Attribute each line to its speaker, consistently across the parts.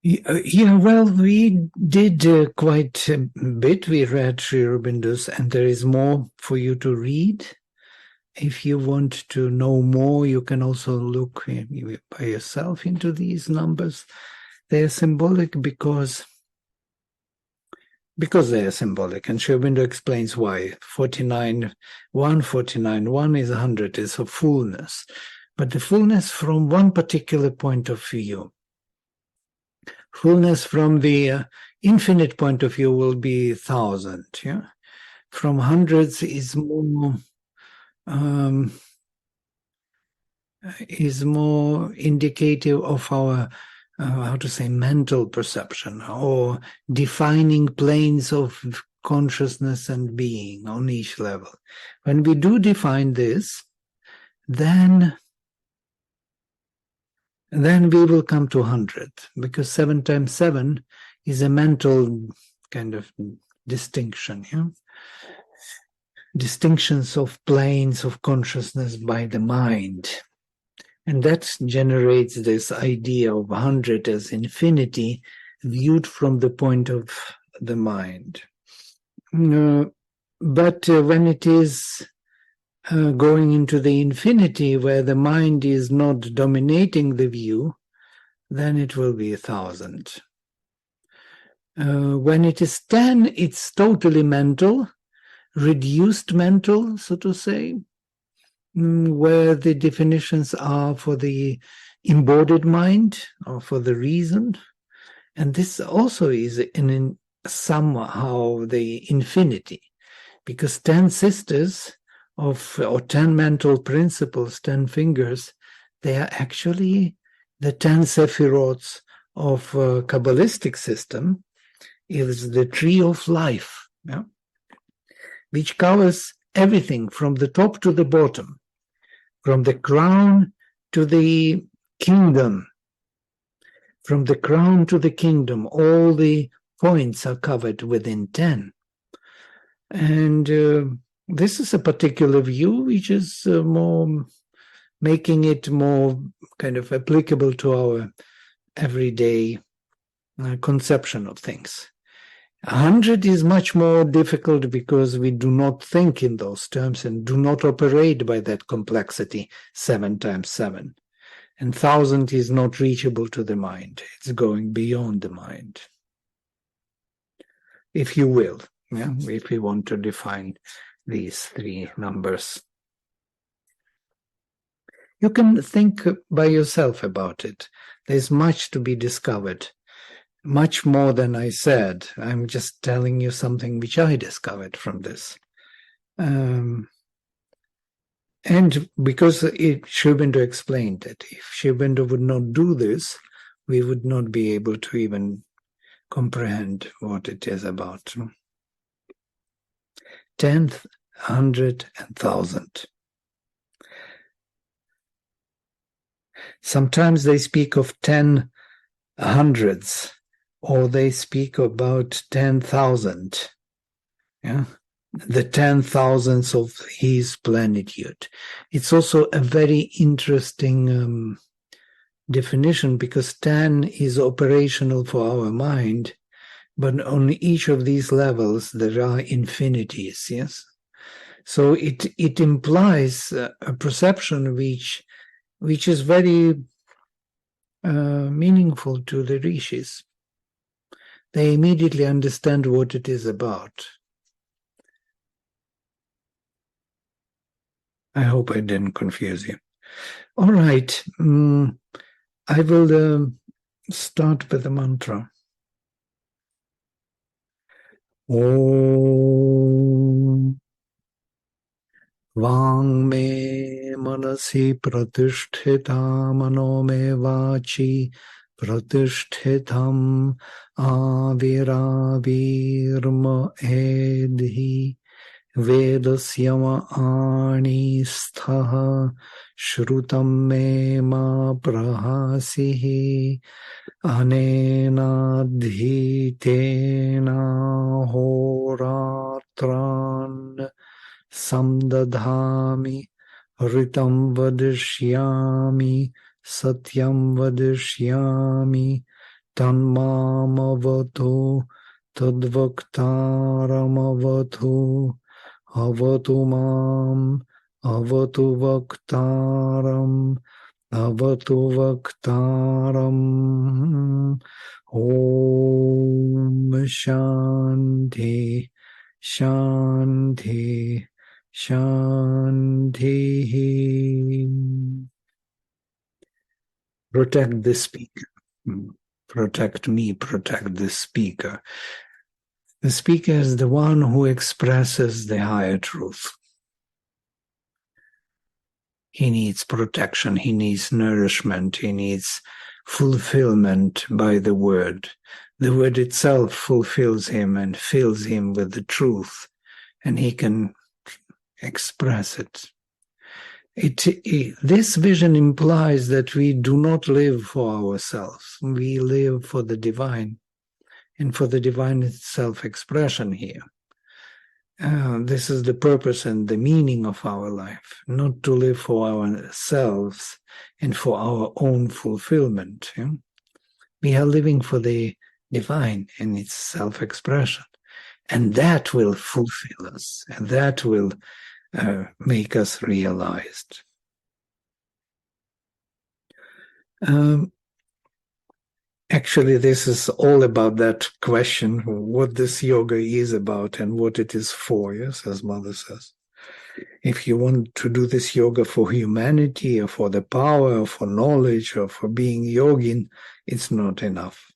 Speaker 1: Yeah, well, we did quite a bit. We read Sri Aurobindo's, and there is more for you to read. If you want to know more, you can also look by yourself into these numbers. They are symbolic because they are symbolic, and Sri Aurobindo explains why. 49.1 is 100, is a fullness, but the fullness from one particular point of view. Fullness from the infinite point of view will be 1,000. Yeah, from hundreds is more indicative of our how to say mental perception or defining planes of consciousness and being on each level. When we do define this, then we will come to 100, because 7 times 7 is a mental kind of distinction. Yeah? Distinctions of planes of consciousness by the mind. And that generates this idea of 100 as infinity viewed from the point of the mind. But when it is going into the infinity where the mind is not dominating the view, then it will be 1,000. When it is 10, it's totally mental, reduced mental, so to say, where the definitions are for the embodied mind or for the reason. And this also is in somehow the infinity, because 10 sisters or 10 mental principles, 10 fingers, they are actually the 10 sephiroths of a Kabbalistic system. Is the tree of life, yeah? Which covers everything from the top to the bottom, from the crown to the kingdom. From the crown to the kingdom, all the points are covered within 10. And this is a particular view which is more making it more kind of applicable to our everyday conception of things. 100 is much more difficult because we do not think in those terms and do not operate by that complexity, 7 times 7. And 1,000 is not reachable to the mind. It's going beyond the mind. If you will, yeah, if we want to define these 3 numbers. You can think by yourself about it. There's much to be discovered. Much more than I said. I'm just telling you something which I discovered from this. And because Sri Aurobindo explained that if Sri Aurobindo would not do this, we would not be able to even comprehend what it is about. 10th, 100, and 1,000. Sometimes they speak of 10 hundreds, or they speak about 10,000, yeah, the 10,000s of his plenitude. It's also a very interesting definition, because 10 is operational for our mind, but on each of these levels there are infinities, yes? So it implies a perception which is very meaningful to the rishis. They immediately understand what it is about. I hope I didn't confuse you. All right. I will start with the mantra. Om Vang me manasi pratisthita mano me vachi pratishthitam aviravirma edhi vedasyama ani sthaha shrutam me ma prahasihi anenadhitena horatran samdadhami ritam vadishyami satyam vadishyami tanmamavatu tadvaktaramavatu avatu mam avatu vaktaram avatu vaktaram. Om Shanti Shanti Shanti. Protect the speaker. Protect me, protect the speaker. The speaker is the one who expresses the higher truth. He needs protection, he needs nourishment, he needs fulfillment by the word. The word itself fulfills him and fills him with the truth, and he can express it. This vision implies that we do not live for ourselves. We live for the divine, and for the divine self-expression here. This is the purpose and the meaning of our life, not to live for ourselves and for our own fulfillment. Yeah? We are living for the divine and its self-expression, and that will fulfill us, and that will make us realized. Actually, this is all about that question, what this yoga is about and what it is for, yes, as Mother says. If you want to do this yoga for humanity or for the power or for knowledge or for being yogin, it's not enough.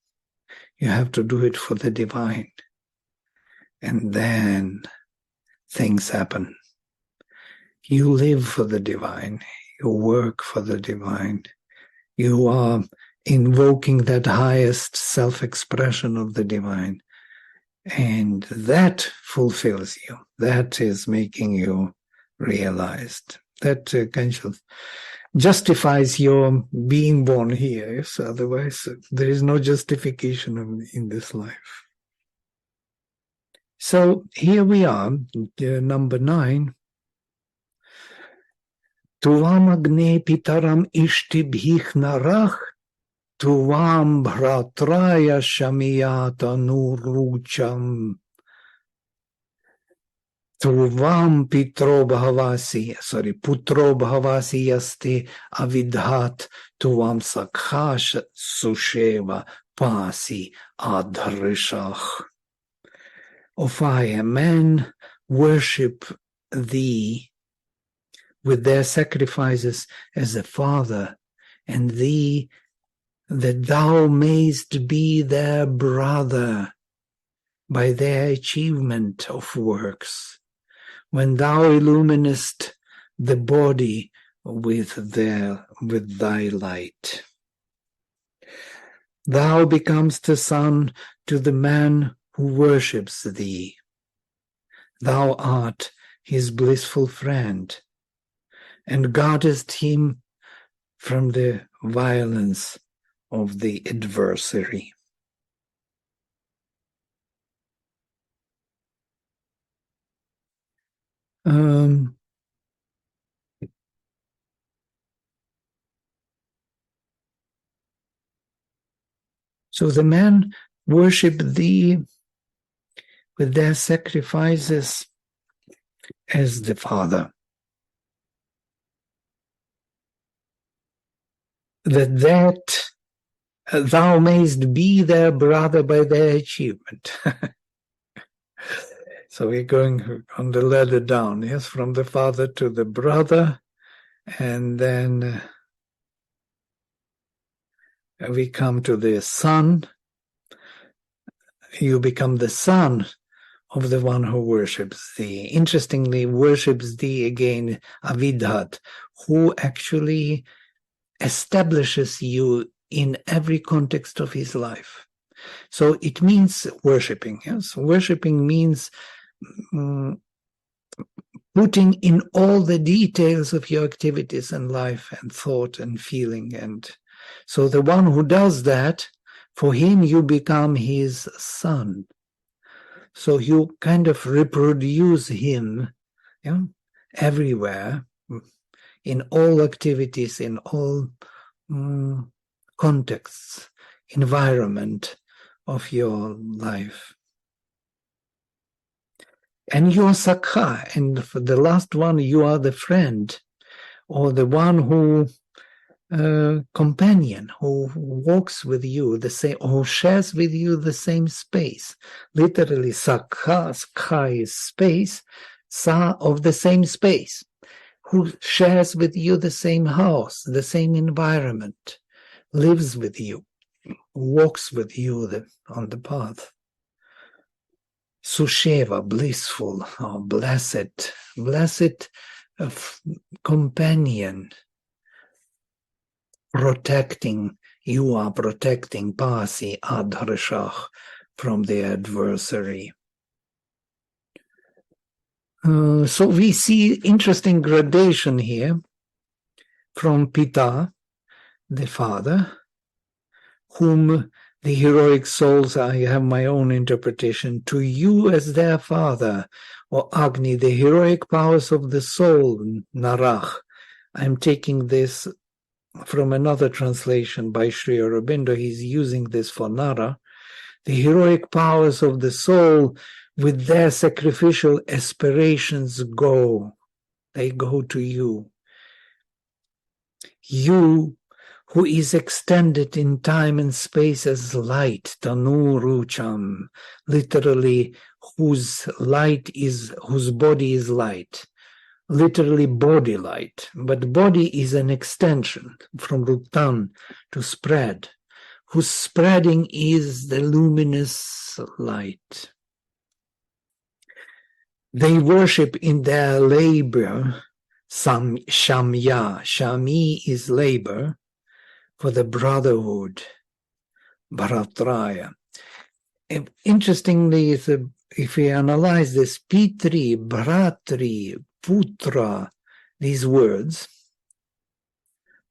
Speaker 1: You have to do it for the divine. And then things happen. You live for the divine. You work for the divine. You are invoking that highest self-expression of the divine. And that fulfills you. That is making you realized. That kind of justifies your being born here. Yes? Otherwise, there is no justification in this life. So here we are, number 9. Tuvam agne pitaram ishtibhich narach, tuvam bhratraya shamiyata nurucham, tuvam putro bhavasi asti avidhat, tuvam sakhash susheva pasi adharishach. O fire, men worship thee with their sacrifices as a father, and thee, that thou mayst be their brother by their achievement of works, when thou illuminest the body with thy light. Thou becomest a son to the man who worships thee. Thou art his blissful friend, and guardest him from the violence of the adversary. So the men worship thee with their sacrifices as the Father, that thou mayst be their brother by their achievement. So we're going on the ladder down, yes, from the father to the brother, and then we come to the son. You become the son of the one who worships thee. Interestingly, worships thee again, avidhat, who actually establishes you in every context of his life. So it means worshipping. Yes, worshipping means putting in all the details of your activities and life and thought and feeling. And so the one who does that, for him you become his son. So you kind of reproduce him, yeah, everywhere, in all activities, in all contexts. environment of your life. And you're Sakha, and for the last one, you are the friend, or the one who companion who walks with you the same, who shares with you the same space. Literally, sakha is space, sa of the same space, who shares with you the same house, the same environment, lives with you, walks with you on the path. Susheva, blissful, or blessed companion, protecting, you are protecting Pasi Adharshach from the adversary. So we see interesting gradation here from Pita, the father, whom the heroic souls, I have my own interpretation, to you as their father, or Agni, the heroic powers of the soul, Narach. I'm taking this from another translation by Sri Aurobindo. He's using this for Nara. The heroic powers of the soul with their sacrificial aspirations they go to you. You who is extended in time and space as light, Tanu Rucham, literally whose body is light. Literally body light, but body is an extension from rutan, to spread, whose spreading is the luminous light. They worship in their labor Shamya. Shami is labor for the brotherhood, Bharatraya. Interestingly, if we analyze this, Pitri, Bharatri, Putra, these words,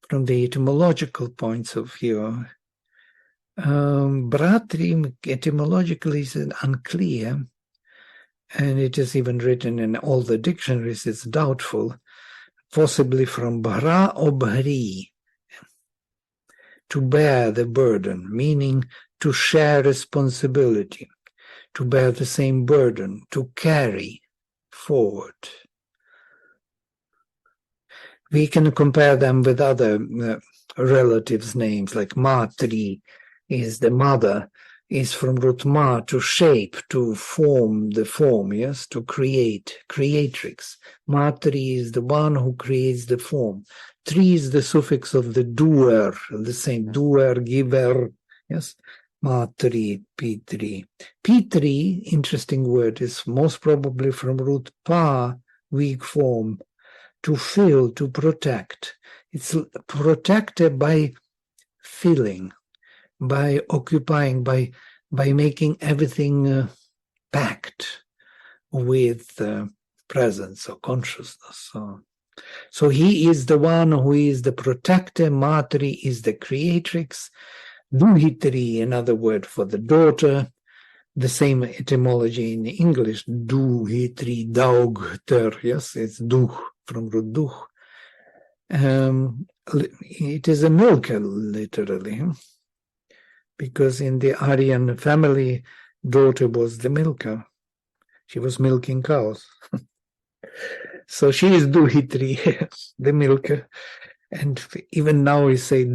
Speaker 1: from the etymological points of view, Bharatri etymologically is unclear, and it is even written in all the dictionaries, it's doubtful, possibly from Bhara or Bhari, to bear the burden, meaning to share responsibility, to bear the same burden, to carry forward. We can compare them with other relatives' names, like Matri is the mother, is from root ma, to shape, to form the form, yes, to create, creatrix. Matri is the one who creates the form. Tri is the suffix of the doer, the same doer, giver, yes. Matri, Pitri. Pitri, interesting word, is most probably from root pa, weak form, to fill, to protect. It's protected by filling, by occupying, by making everything packed with presence or consciousness. So he is the one who is the protector. Matri is the creatrix. Duhitri, another word for the daughter. The same etymology in English. Duhitri, daugter. Yes, it's duh from root duh. It is a milker, literally, because in the Aryan family, daughter was the milker. She was milking cows. So she is Duhitri, the milker. And even now we say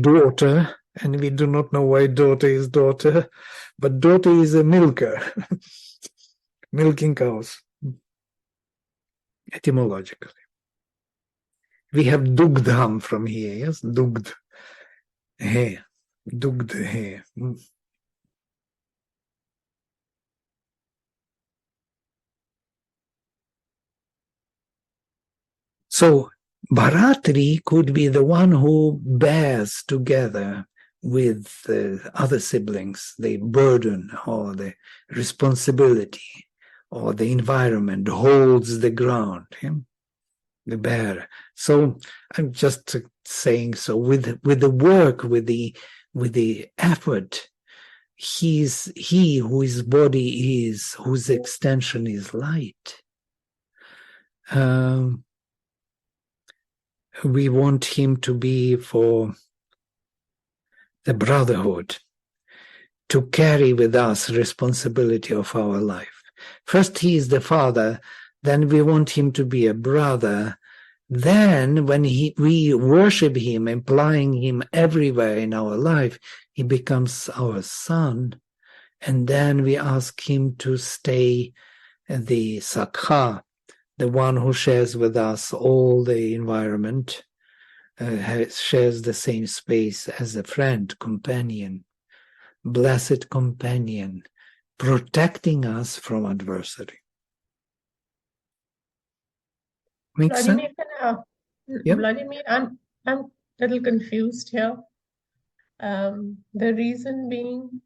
Speaker 1: daughter, and we do not know why daughter is daughter, but daughter is a milker, milking cows, etymologically. We have dugdham from here, yes? Dugd. He. Dugd he. So Bharatri could be the one who bears together with other siblings the burden or the responsibility or the environment, holds the ground, the bearer. So I'm just saying, so with the work, with the effort, he whose body is, whose extension is light. We want him to be for the brotherhood, to carry with us responsibility of our life. First, he is the father, then we want him to be a brother. Then, when we worship him, implying him everywhere in our life, he becomes our son. And then we ask him to stay the Sakha, the one who shares with us all the environment, shares the same space as a friend, companion, blessed companion, protecting us from adversity. Makes sense? Yep.
Speaker 2: Vladimir, I'm a little confused here. The reason being,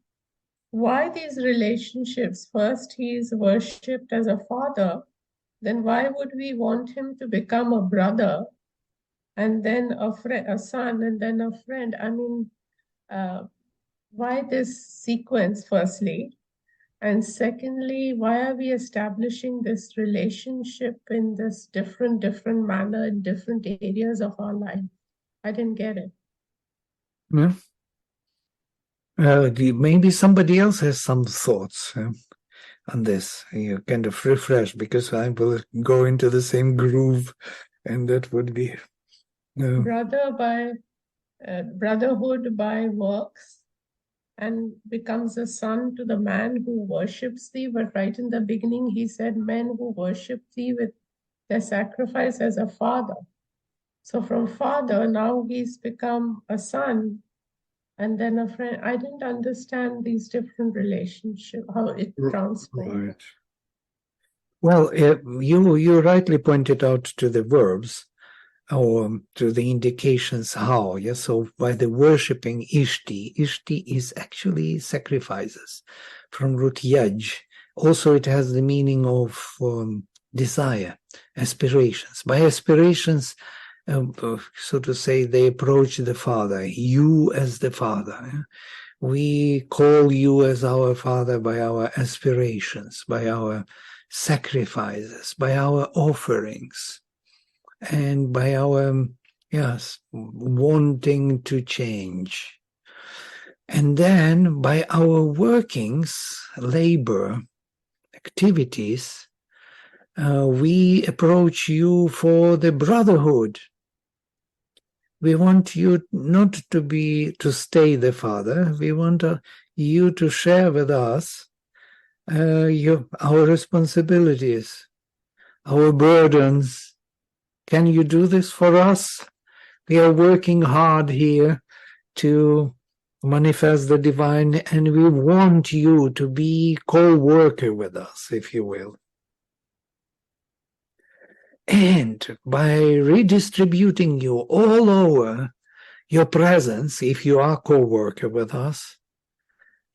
Speaker 2: why these relationships? First, he is worshipped as a father. Then why would we want him to become a brother, and then a son, and then a friend? I mean, why this sequence, firstly? And secondly, why are we establishing this relationship in this different manner in different areas of our life? I didn't get it.
Speaker 1: Yeah. Maybe somebody else has some thoughts on this. You kind of refresh, because I will go into the same groove, and that would be
Speaker 2: brotherhood by works, and becomes a son to the man who worships thee. But right in the beginning, he said, men who worship thee with their sacrifice as a father. So from father, now he's become a son, and then a friend. I didn't understand these different relationships, how it translates.
Speaker 1: Right. Well, you rightly pointed out to the verbs, or to the indications how. Yeah. So by the worshipping Ishti is actually sacrifices, from root yaj. Also, it has the meaning of desire, aspirations. By aspirations, so to say, they approach the Father, you as the Father. We call you as our Father by our aspirations, by our sacrifices, by our offerings, and by our, wanting to change. And then by our workings, labor, activities, we approach you for the brotherhood. We want you not to stay the Father. We want you to share with us our responsibilities, our burdens. Can you do this for us? We are working hard here to manifest the divine, and we want you to be co-worker with us, if you will. And by redistributing you all over your presence, if you are co-worker with us,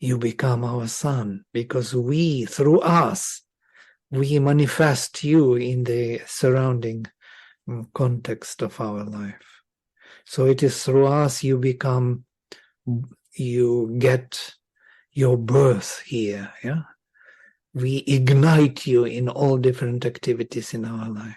Speaker 1: you become our son, because we, through us, we manifest you in the surrounding context of our life. So it is through us you get your birth here. Yeah, we ignite you in all different activities in our life.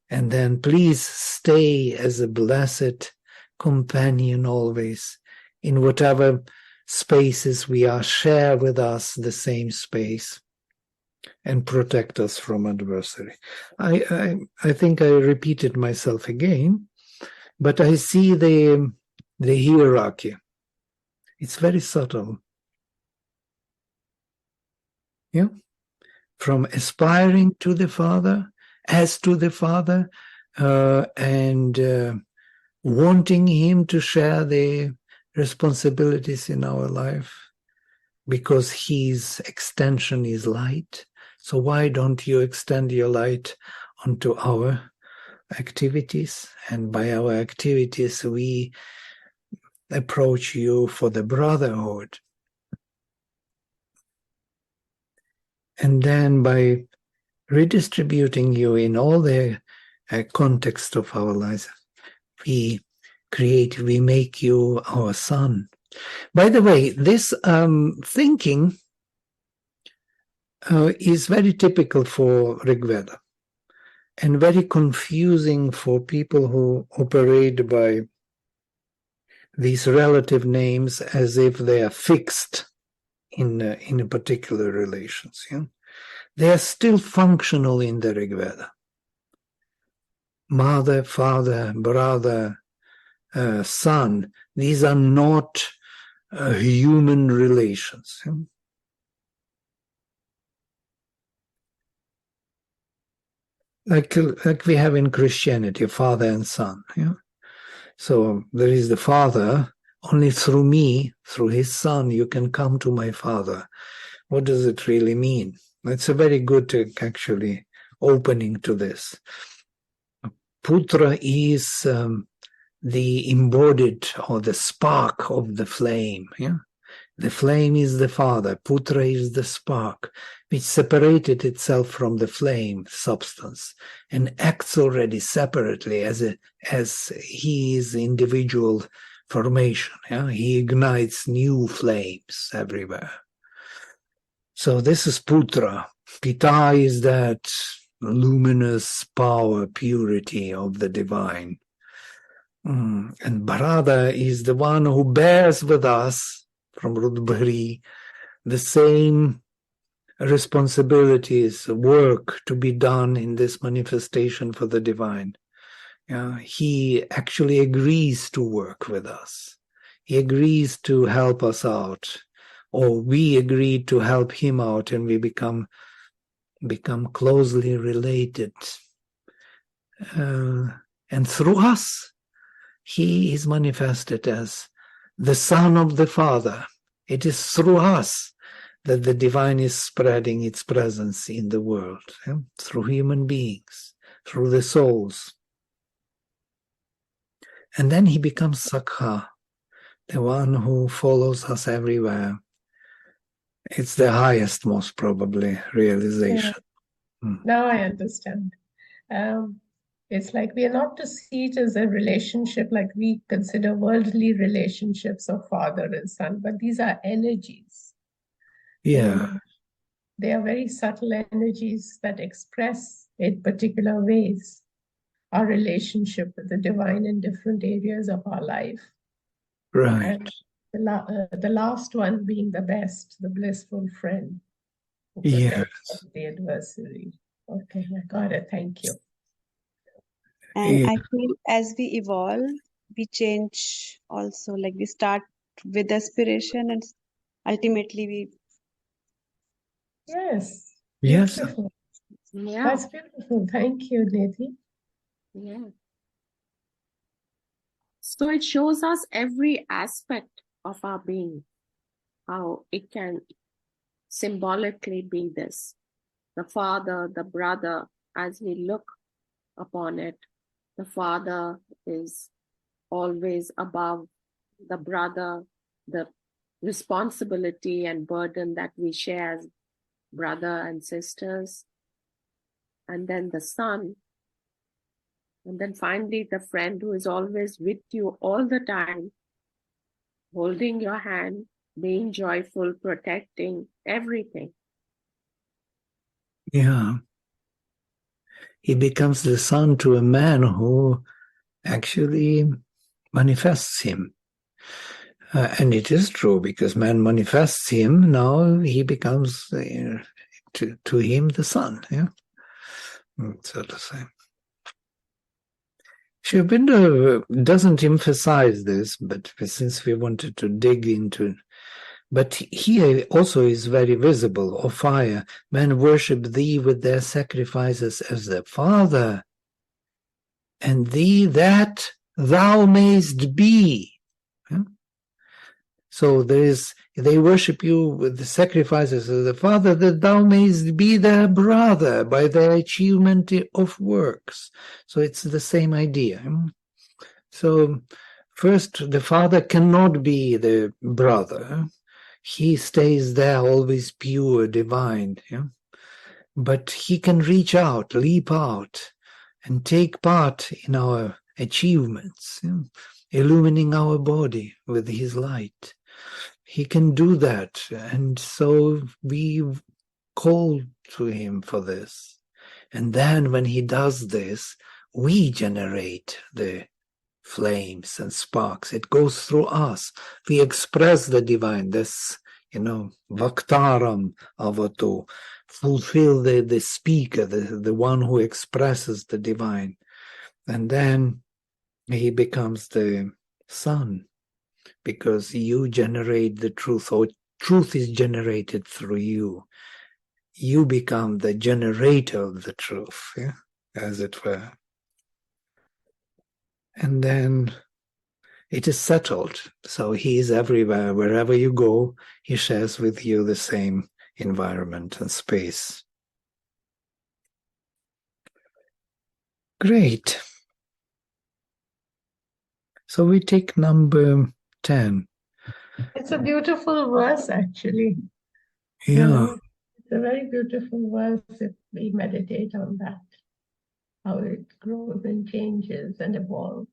Speaker 1: And then please stay as a blessed companion always in whatever spaces we are. Share with us the same space and protect us from adversity. I think I repeated myself again, but I see the hierarchy. It's very subtle. Yeah, from aspiring to the Father, as to the Father, and wanting him to share the responsibilities in our life, because his extension is light. So why don't you extend your light onto our activities? And by our activities, we approach you for the brotherhood. And then by redistributing you in all the context of our lives, we make you our son. By the way, this thinking is very typical for Rigveda, and very confusing for people who operate by these relative names as if they are fixed in a particular relations. Yeah? They are still functional in the Rig Veda. Mother, father, brother, son, these are not human relations. Yeah? Like we have in Christianity, father and son. Yeah? So there is the Father, only through me, through his Son, you can come to my Father. What does it really mean? It's a very good, actually, opening to this. Putra is the embodied or the spark of the flame. Yeah? The flame is the Father. Putra is the spark, which separated itself from the flame substance and acts already separately as he is individual formation. Yeah? He ignites new flames everywhere. So this is Putra. Pita is that luminous power, purity of the divine. And Bharata is the one who bears with us from Rudbari the same responsibilities, work to be done in this manifestation for the divine. He actually agrees to work with us. He agrees to help us out, or we agree to help him out, and we become closely related. And through us, he is manifested as the Son of the Father. It is through us that the divine is spreading its presence in the world, through human beings, through the souls. And then he becomes Sakha, the one who follows us everywhere. It's the highest, most probably, realization.
Speaker 2: Yeah. Now I understand. It's like we are not to see it as a relationship like we consider worldly relationships of father and son, but these are energies.
Speaker 1: Yeah.
Speaker 2: And they are very subtle energies that express in particular ways our relationship with the divine in different areas of our life.
Speaker 1: Right.
Speaker 2: And the last one being the best, the blissful friend who protects the adversary. Okay, I got it. Thank you.
Speaker 3: And I feel as we evolve, we change also. Like we start with aspiration and ultimately we.
Speaker 2: Yes.
Speaker 1: Yes.
Speaker 2: Beautiful.
Speaker 4: Yeah.
Speaker 2: That's beautiful. Thank you, Nidhi.
Speaker 4: Yeah. So it shows us every aspect of our being, how it can symbolically be this. The father, the brother, as we look upon it, the father is always above the brother, the responsibility and burden that we share as brother and sisters, and then the son, and then finally the friend who is always with you all the time, holding your hand, being joyful, protecting everything.
Speaker 1: Yeah. He becomes the son to a man who actually manifests him. And it is true, because man manifests him, now he becomes to him the son, so to say. Sri Aurobindo doesn't emphasize this, but since we wanted to dig into, but here also is very visible, O fire, men worship thee with their sacrifices as their father, and thee that thou mayst be. So they worship you with the sacrifices of the Father, that thou mayst be their brother by the achievement of works. So it's the same idea. So first, the Father cannot be the brother. He stays there always pure, divine. But he can reach out, leap out, and take part in our achievements, illumining our body with his light. He can do that, and so we call to him for this. And then when he does this, we generate the flames and sparks. It goes through us. We express the divine. This, Vaktaram Avatu, fulfill the speaker, the one who expresses the divine. And then he becomes the sun, because you generate the truth, or truth is generated through you. You become the generator of the truth, as it were. And then it is settled. So he is everywhere. Wherever you go, he shares with you the same environment and space. Great. So we take number 10.
Speaker 2: It's a beautiful verse, actually.
Speaker 1: Yeah.
Speaker 2: It's a very beautiful verse if we meditate on that, how it grows and changes and evolves.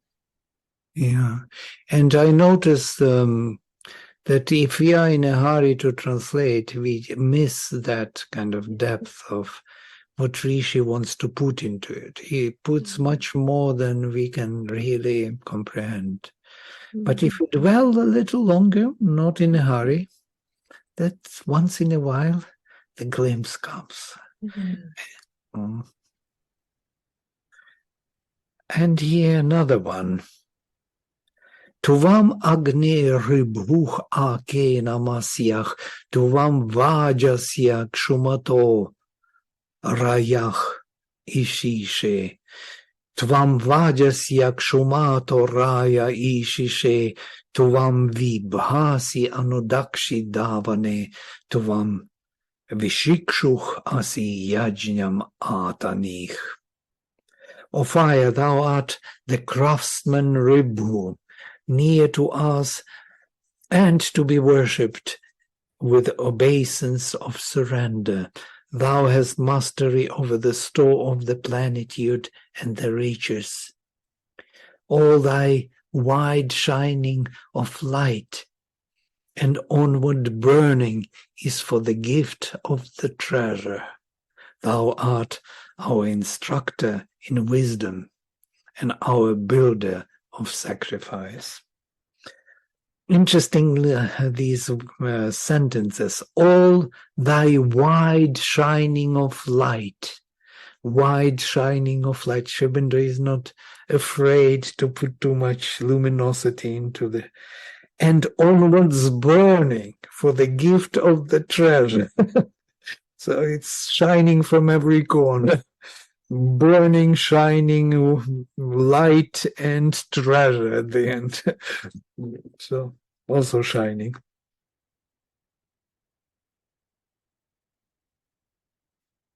Speaker 1: Yeah. And I noticed that if we are in a hurry to translate, we miss that kind of depth of what Rishi wants to put into it. He puts much more than we can really comprehend. But if we dwell a little longer, not in a hurry, that once in a while, the glimpse comes. And here another one. Tuvam agne ribhuch ake namasyach, tuvam vajasya kshumato rayach ishishe. Tvam vajasya kshumato raya ishishe, tuvam vibhasi anudakshi davane, tuvam vishikshuch asi yajnam atanich. O fire, thou art the craftsman Ribhu, near to us and to be worshipped with obeisance of surrender. Thou hast mastery over the store of the plenitude and the riches. All thy wide shining of light and onward burning is for the gift of the treasure. Thou art our instructor in wisdom and our builder of sacrifice. Interestingly, these sentences, all thy wide shining of light, Sri Aurobindo is not afraid to put too much luminosity into the, and onwards burning for the gift of the treasure. So it's shining from every corner. Burning, shining light and treasure at the end. So also shining.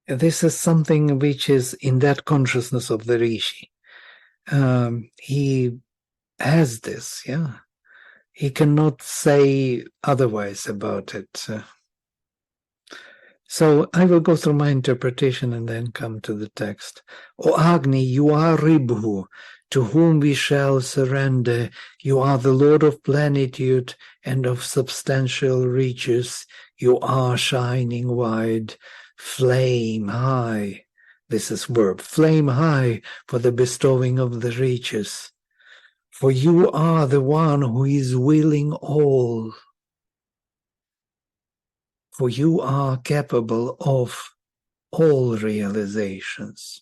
Speaker 1: This is something which is in that consciousness of the Rishi. He has this, He cannot say otherwise about it. So I will go through my interpretation and then come to the text. O Agni, you are Ribhu, to whom we shall surrender. You are the Lord of plenitude and of substantial riches. You are shining wide, flame high. This is verb, flame high for the bestowing of the riches. For you are the one who is willing all. For you are capable of all realizations.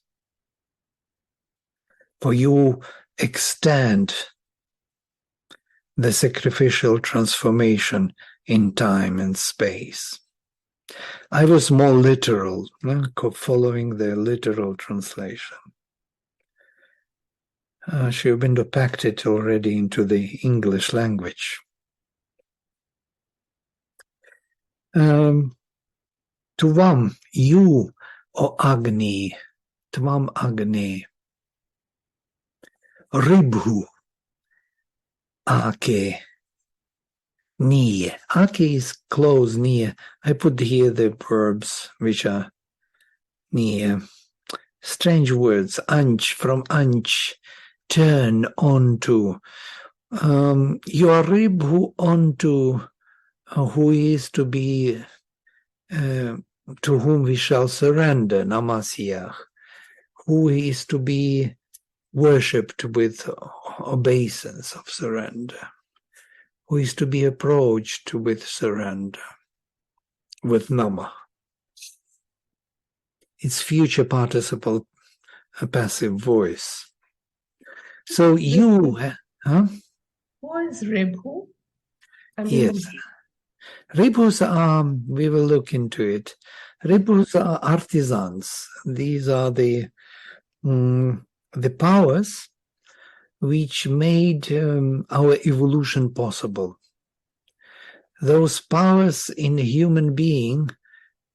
Speaker 1: For you extend the sacrificial transformation in time and space. I was more literal, following the literal translation. Sri Aurobindo packed it already into the English language. Tvam, you, O Agni, Tvam Agni, Ribhu, Ake, near. Ake is close, near. I put here the verbs which are near. Strange words, anch, from anch, turn, onto. You are Ribhu onto, who is to be, to whom we shall surrender, Namasyah, who is to be worshipped with obeisance, of surrender, who is to be approached with surrender, with nama. It's future participle, a passive voice. So you, huh?
Speaker 2: Who is Ribhu?
Speaker 1: Yes. Ribhus are, we will look into it. Ribhus are artisans. These are the powers which made our evolution possible. Those powers in a human being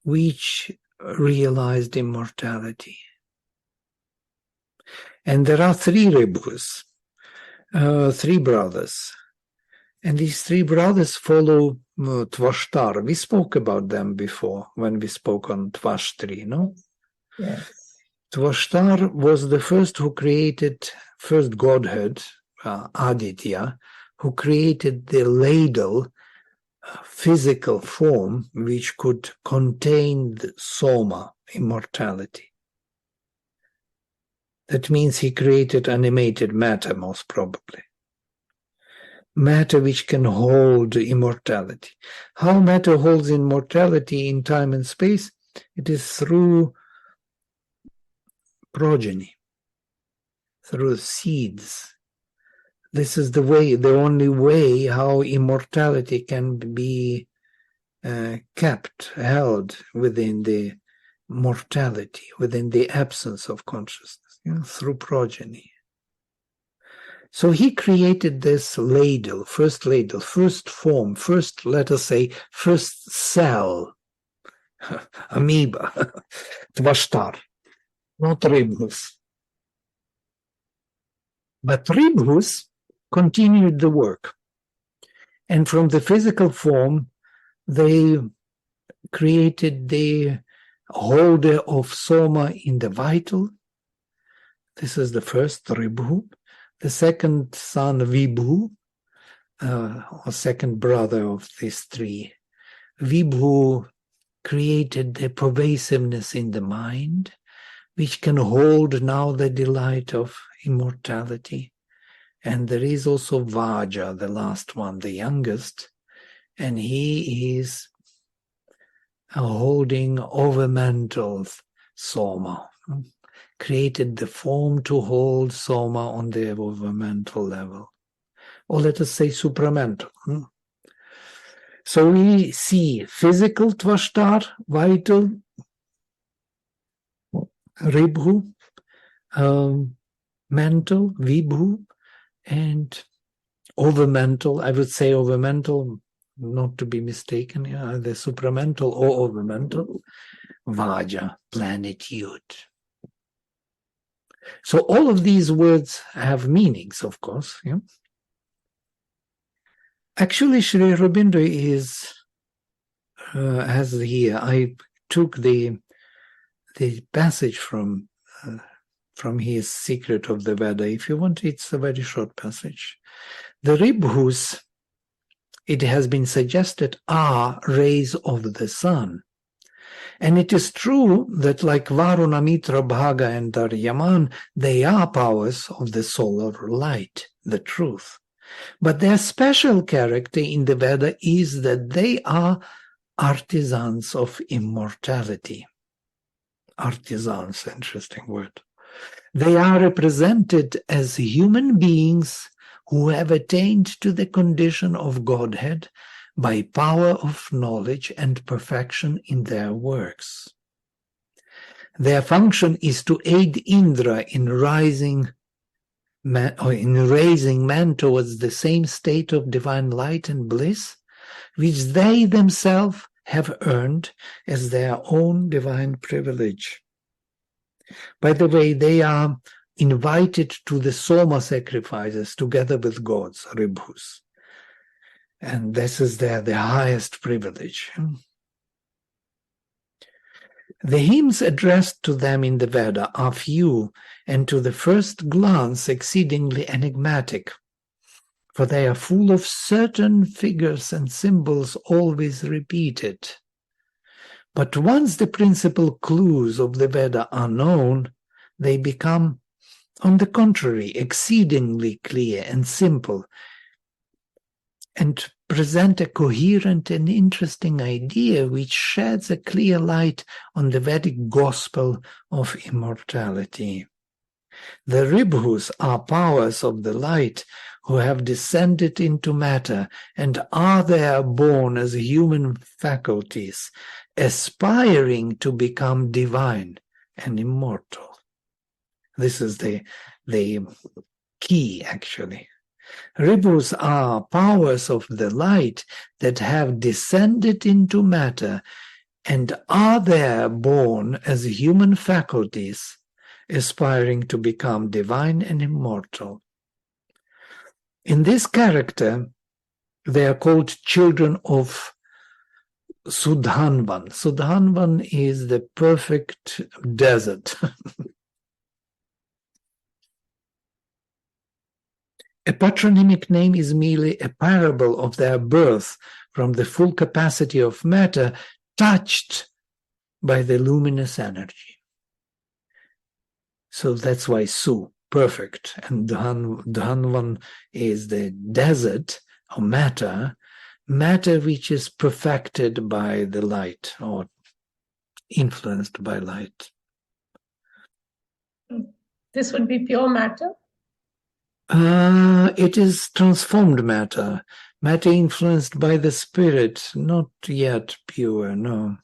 Speaker 1: which realized immortality. And there are three Ribhus, three brothers. And these three brothers follow Tvashtar. We spoke about them before when we spoke on Tvashtri, no?
Speaker 2: Yes.
Speaker 1: Tvashtar was the first who created, first godhead, Aditya, who created the ladle, physical form, which could contain the soma, immortality. That means he created animated matter, most probably. Matter which can hold immortality. How matter holds immortality in time and space? It is through progeny, through seeds. This is the way, the only way how immortality can be kept, held within the mortality, within the absence of consciousness, through progeny. So he created this ladle, first form, first, let us say, first cell, amoeba, Tvashtar, not Ribhus. But Ribhus continued the work. And from the physical form, they created the holder of soma in the vital. This is the first Ribhu. The second son, Vibhu, or second brother of these three. Vibhu created the pervasiveness in the mind, which can hold now the delight of immortality. And there is also Vaja, the last one, the youngest, and he is holding overmental soma, created the form to hold soma on the overmental level, or let us say supramental. So we see physical Tvashtar, vital, Ribhu, mental, Vibhu, and overmental. I would say overmental, not to be mistaken, either supramental or overmental, Vaja, plenitude. So all of these words have meanings, of course. Actually, Sri Aurobindo has here, I took the passage from his Secret of the Veda. If you want, it's a very short passage. The Ribhus, it has been suggested, are rays of the sun. And it is true that like Varuna, Mitra, Bhaga, and Daryaman, they are powers of the solar light, the truth. But their special character in the Veda is that they are artisans of immortality. Artisans, interesting word. They are represented as human beings who have attained to the condition of Godhead by power of knowledge and perfection in their works. Their function is to aid Indra in raising man towards the same state of divine light and bliss, which they themselves have earned as their own divine privilege. By the way, they are invited to the Soma sacrifices together with gods, Ribhus. And this is the highest privilege. The hymns addressed to them in the Veda are few and to the first glance exceedingly enigmatic, for they are full of certain figures and symbols always repeated. But once the principal clues of the Veda are known, they become on the contrary, exceedingly clear and simple, and present a coherent and interesting idea which sheds a clear light on the Vedic gospel of immortality. The Ribhus are powers of the light who have descended into matter and are there born as human faculties, aspiring to become divine and immortal. This is the key, actually. Ribhus are powers of the light that have descended into matter and are there born as human faculties, aspiring to become divine and immortal. In this character, they are called children of Sudhanvan. Sudhanvan is the perfect desert. A patronymic name is merely a parable of their birth from the full capacity of matter touched by the luminous energy. So that's why Su, perfect, and Dhanvan is the desert or matter which is perfected by the light or influenced by light.
Speaker 2: This would be pure matter?
Speaker 1: It is transformed matter influenced by the spirit, not yet pure, no.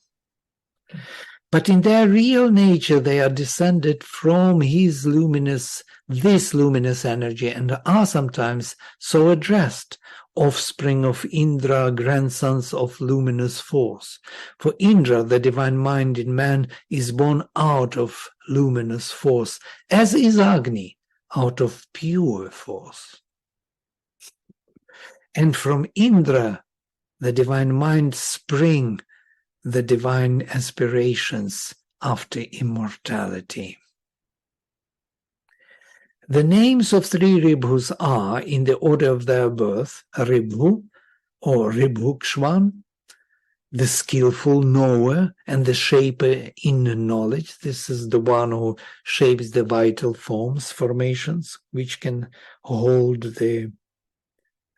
Speaker 1: But in their real nature, they are descended from this luminous energy, and are sometimes so addressed, offspring of Indra, grandsons of luminous force. For Indra, the divine mind in man, is born out of luminous force, as is Agni, out of pure force. And from Indra, the divine mind, spring the divine aspirations after immortality. The names of three Ribhus are, in the order of their birth, Ribhu or Ribhukshvan, the skillful knower and the shaper in knowledge. This is the one who shapes the vital formations, which can hold the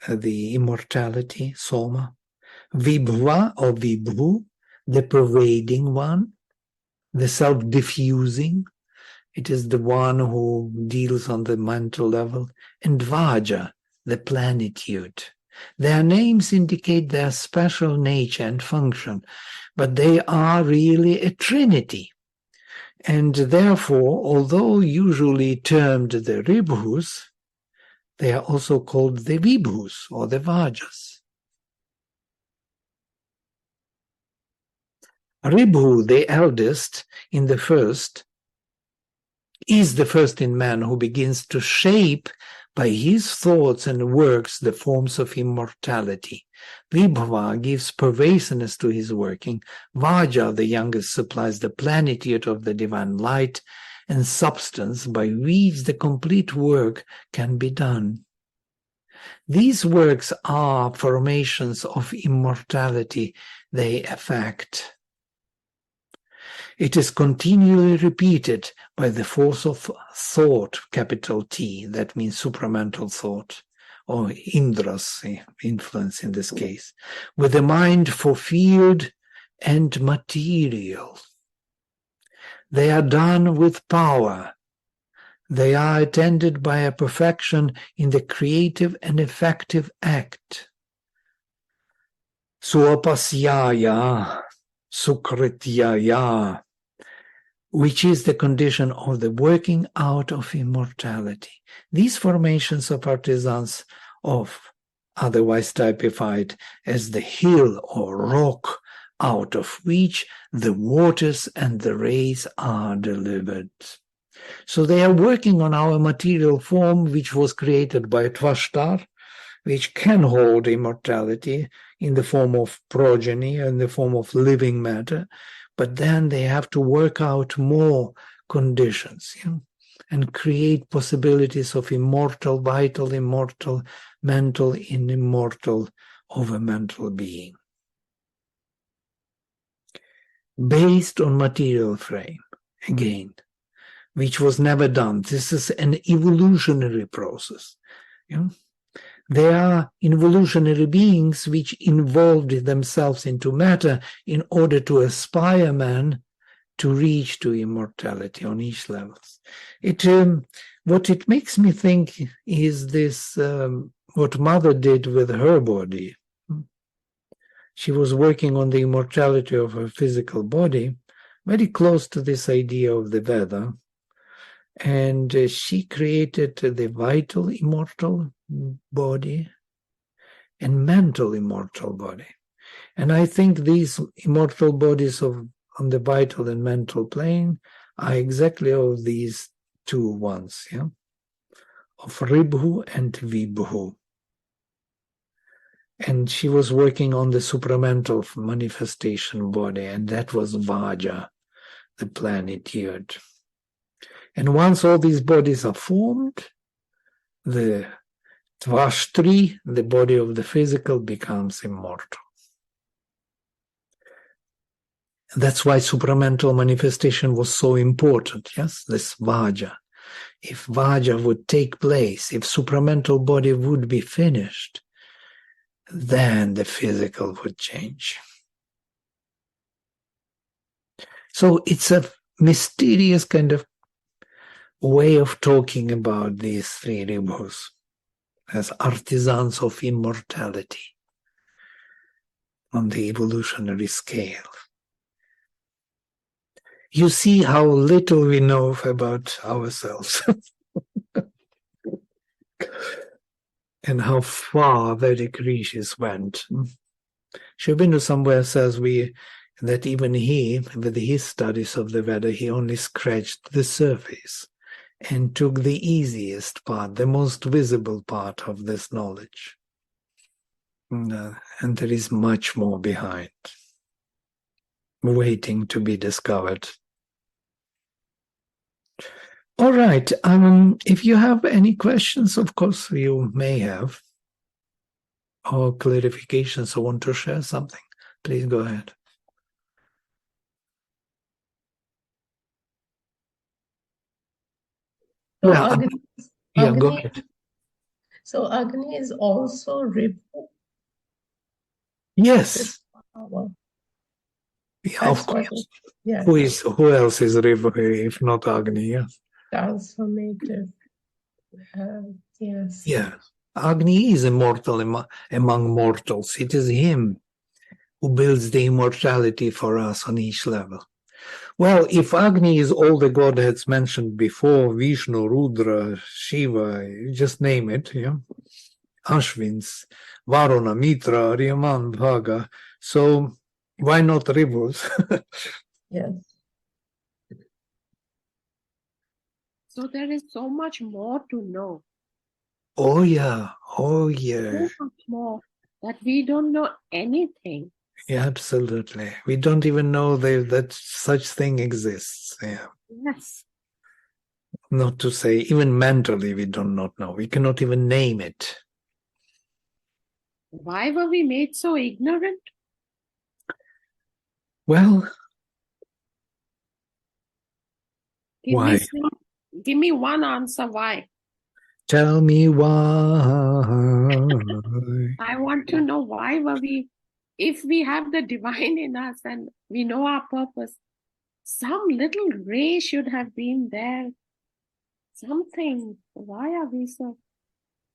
Speaker 1: immortality, Soma. Vibhva or Vibhu, the pervading one, the self-diffusing. It is the one who deals on the mental level. And Vaja, the plenitude. Their names indicate their special nature and function, but they are really a trinity. And therefore, although usually termed the Ribhus, they are also called the Vibhus or the Vajas. Ribhu, the eldest is the first in man who begins to shape by his thoughts and works the forms of immortality. Vibhava gives pervasiveness to his working. Vaja, the youngest, supplies the plenitude of the divine light and substance by which the complete work can be done. These works are formations of immortality they affect. It is continually repeated by the force of thought, capital T, that means supramental thought, or Indra's influence in this case, with the mind fulfilled and material. They are done with power. They are attended by a perfection in the creative and effective act. Suapasyaya, sukrityaya, which is the condition of the working out of immortality. These formations of artisans, otherwise typified as the hill or rock, out of which the waters and the rays are delivered. So they are working on our material form, which was created by Tvashtar, which can hold immortality in the form of progeny, in the form of living matter, but then they have to work out more conditions, and create possibilities of immortal, vital, immortal, mental, and immortal over mental being. Based on material frame, again, which was never done. This is an evolutionary process. They are evolutionary beings which involved themselves into matter in order to aspire man to reach to immortality on each level. What it makes me think is this, what Mother did with her body. She was working on the immortality of her physical body, very close to this idea of the Veda. And she created the vital immortal body and mental immortal body. And I think these immortal bodies on the vital and mental plane are exactly of these two ones, of Ribhu and Vibhu. And she was working on the supramental manifestation body, and that was Vaja, the planet-eared. And once all these bodies are formed, the Tvashtri, the body of the physical, becomes immortal. And that's why supramental manifestation was so important, yes, this Vaja. If Vaja would take place, if supramental body would be finished, then the physical would change. So it's a mysterious kind of way of talking about these three Ribhus as artisans of immortality on the evolutionary scale. You see how little we know about ourselves and how far Vedic rishis went. Sri Aurobindo somewhere says that even he, with his studies of the Veda, he only scratched the surface and took the easiest part, the most visible part of this knowledge. And there is much more behind, waiting to be discovered. All right. If you have any questions, of course you may have, or clarifications or want to share something, please go ahead.
Speaker 2: So
Speaker 1: Yeah, go
Speaker 2: Agni,
Speaker 1: ahead.
Speaker 2: so Agni is also Ribhu.
Speaker 1: Yes.
Speaker 2: Power.
Speaker 1: Yeah, of
Speaker 2: That's what
Speaker 1: course.
Speaker 2: yes,
Speaker 1: Who else is Riva if not Agni? Yeah.
Speaker 2: transformative. Yes.
Speaker 1: Yeah. Agni is immortal among mortals. It is him who builds the immortality for us on each level. Well, if Agni is all the godheads mentioned before, Vishnu, Rudra, Shiva, just name it, Ashvins, Varuna, Mitra, Aryaman, Bhaga, so why not Ribhus?
Speaker 2: Yes.
Speaker 4: So there is so much more to know.
Speaker 1: Oh yeah.
Speaker 4: So much more that we don't know anything.
Speaker 1: Yeah, absolutely. We don't even know that such thing exists. Yeah.
Speaker 4: Yes.
Speaker 1: Not to say, even mentally, we do not know. We cannot even name it.
Speaker 4: Why were we made so ignorant?
Speaker 1: Well, why?
Speaker 4: Give me one answer why.
Speaker 1: Tell me why.
Speaker 4: I want to know why were we, if we have the divine in us and we know our purpose, some little ray should have been there. Something. Why are we so?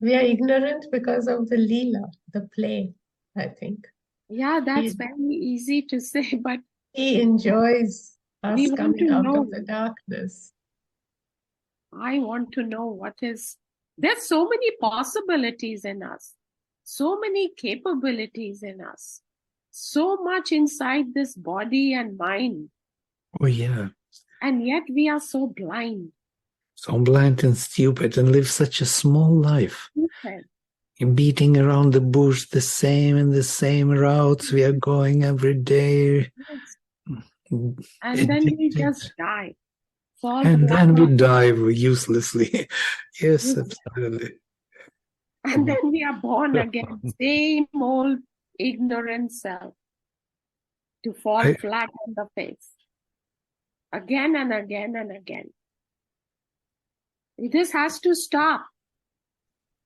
Speaker 2: We are ignorant because of the Leela, the play, I think.
Speaker 4: Yeah, that's very easy to say, but
Speaker 2: he enjoys us
Speaker 4: we want
Speaker 2: coming
Speaker 4: to
Speaker 2: out
Speaker 4: know.
Speaker 2: of the darkness.
Speaker 4: I want to know what is. There's so many possibilities in us, so many capabilities in us, so much inside this body and mind.
Speaker 1: Oh, yeah.
Speaker 4: And yet we are so blind.
Speaker 1: So blind and stupid and live such a small life.
Speaker 4: Stupid.
Speaker 1: Beating around the bush, the same routes we are going every day.
Speaker 4: Yes. And then we just die.
Speaker 1: And then we die uselessly. Yes, absolutely.
Speaker 4: And then we are born again, same old ignorant self, to fall flat on the face. Again and again and again. This has to stop.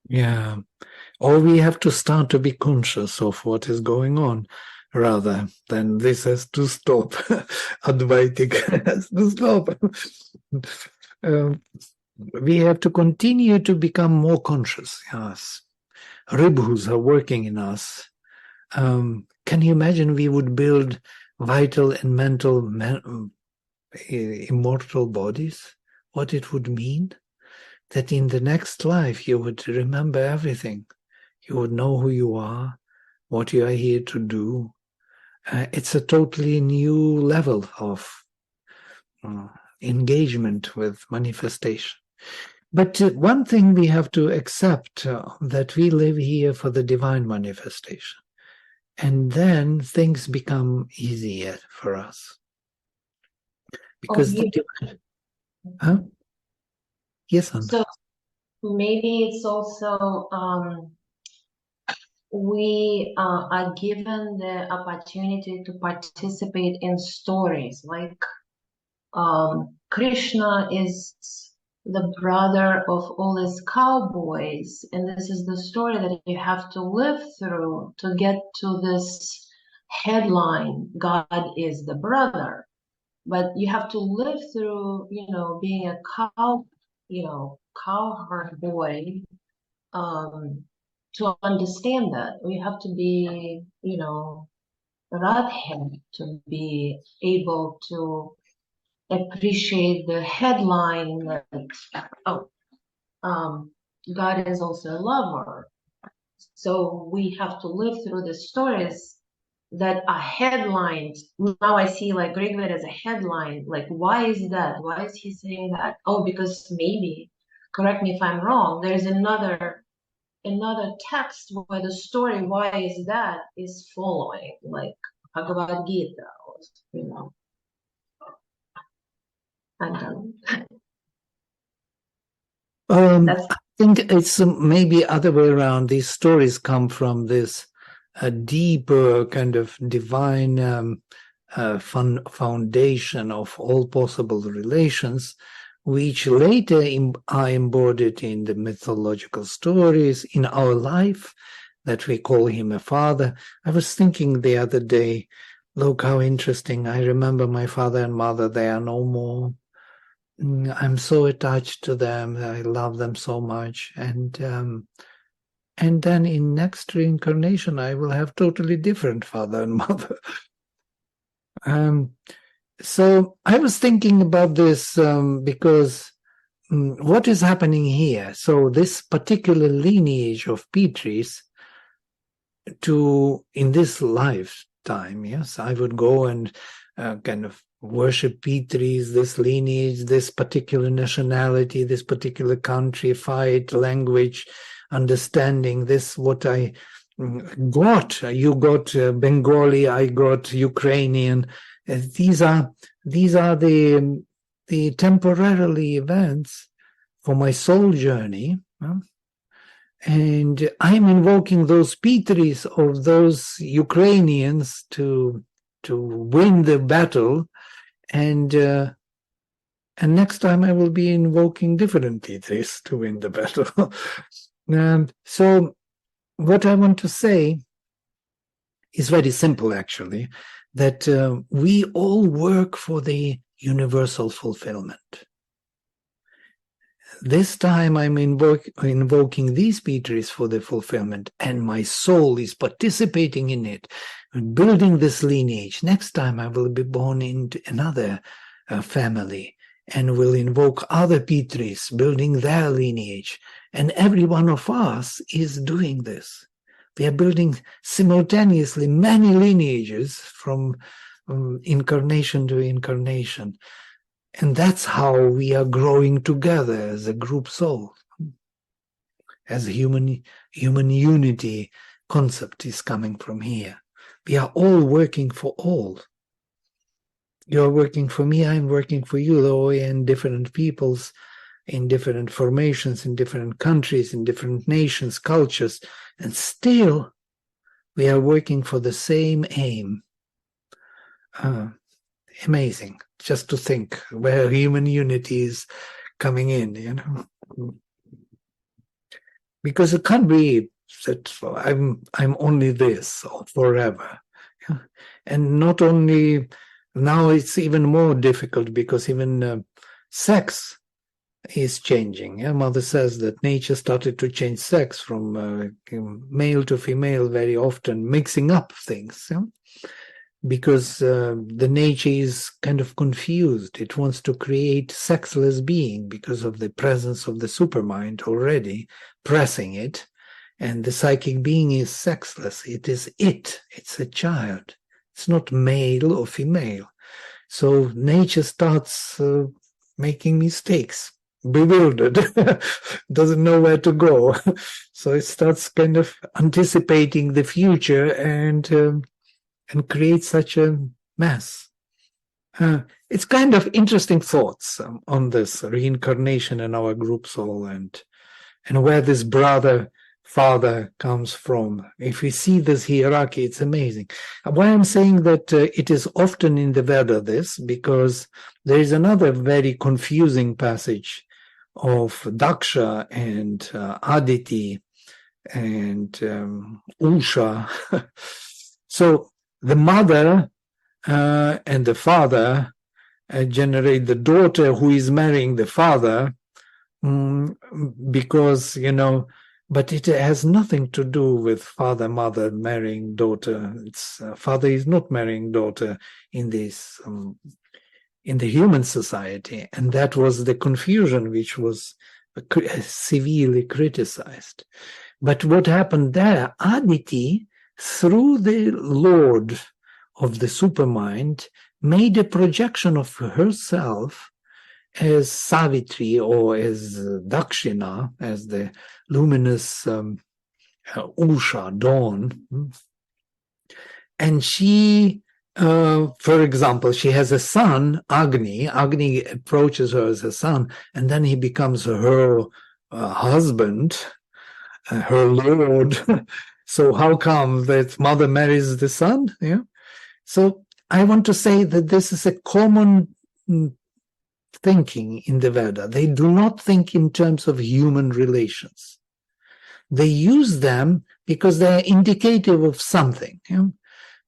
Speaker 1: Yeah. Or we have to start to be conscious of what is going on rather than this has to stop. Advaitic has to stop. We have to continue to become more conscious. Yes. Ribhus are working in us. Can you imagine we would build vital and mental immortal bodies? What it would mean? That in the next life you would remember everything. You would know who you are, what you are here to do. It's a totally new level of engagement with manifestation. But one thing we have to accept, that we live here for the divine manifestation. And then things become easier for us. Because the divine... Huh? Yes, Anna.
Speaker 5: So maybe it's also we are given the opportunity to participate in stories like Krishna is the brother of all these cowboys, and this is the story that you have to live through to get to this headline, God is the brother. But you have to live through, being a cowherd boy, to understand that. You have to be, Radhead to be able to appreciate the headline that, God is also a lover. So we have to live through the stories that are headlines. Now I see like Rigved as a headline. Like, why is that? Why is he saying that? Oh, because maybe, correct me if I'm wrong, there's another text where the story, why is that, is following, like Bhagavad Gita, or, and
Speaker 1: I think it's maybe other way around. These stories come from this deeper kind of divine foundation of all possible relations, which later are embodied in the mythological stories in our life, that we call him a father. I was thinking the other day, look how interesting. I remember my father and mother, they are no more. I'm so attached to them. I love them so much. And then in next reincarnation, I will have totally different father and mother. So I was thinking about this because what is happening here? So this particular lineage of Petris, in this lifetime, yes, I would go and kind of worship Petris, this lineage, this particular nationality, this particular country, fight, language, understanding, this what I got. You got Bengali, I got Ukrainian. These are the temporarily events for my soul journey. And I'm invoking those Petris of those Ukrainians to win the battle. And next time I will be invoking different Petris to win the battle. So what I want to say is very simple, actually, that we all work for the universal fulfillment. This time I'm invoking these Petris for the fulfillment, and my soul is participating in it, building this lineage. Next time I will be born into another family and will invoke other Petris, building their lineage. And every one of us is doing this. We are building simultaneously many lineages from incarnation to incarnation. And that's how we are growing together as a group soul. As human unity concept is coming from here. We are all working for all. You're working for me, I'm working for you, though we're in different peoples, in different formations, in different countries, in different nations, cultures, and still we are working for the same aim. Amazing, just to think where human unity is coming in, because it can't be that I'm only this or forever. And not only now, it's even more difficult because even sex is changing. Mother says that nature started to change sex from male to female very often, mixing up things. Because the nature is kind of confused. It wants to create sexless being because of the presence of the supermind already pressing it. And the psychic being is sexless. It is it. It's a child. It's not male or female. So nature starts making mistakes, bewildered, doesn't know where to go. So it starts kind of anticipating the future and create such a mess. It's kind of interesting thoughts on this reincarnation in our group soul and where this brother father comes from. If we see this hierarchy, it's amazing. Why I'm saying that it is often in the Veda, this, because there is another very confusing passage of Daksha and Aditi and Usha. So the mother and the father generate the daughter who is marrying the father because, but it has nothing to do with father, mother marrying daughter. It's father is not marrying daughter in this, in the human society. And that was the confusion which was severely criticized. But what happened there, Aditi, through the Lord of the supermind, made a projection of herself as Savitri or as Dakshina, as the luminous Usha, dawn. And she, for example, she has a son, Agni. Agni approaches her as a son, and then he becomes her husband, her lord. So how come that mother marries the son? So I want to say that this is a common thinking in the Veda. They do not think in terms of human relations. They use them because they are indicative of something.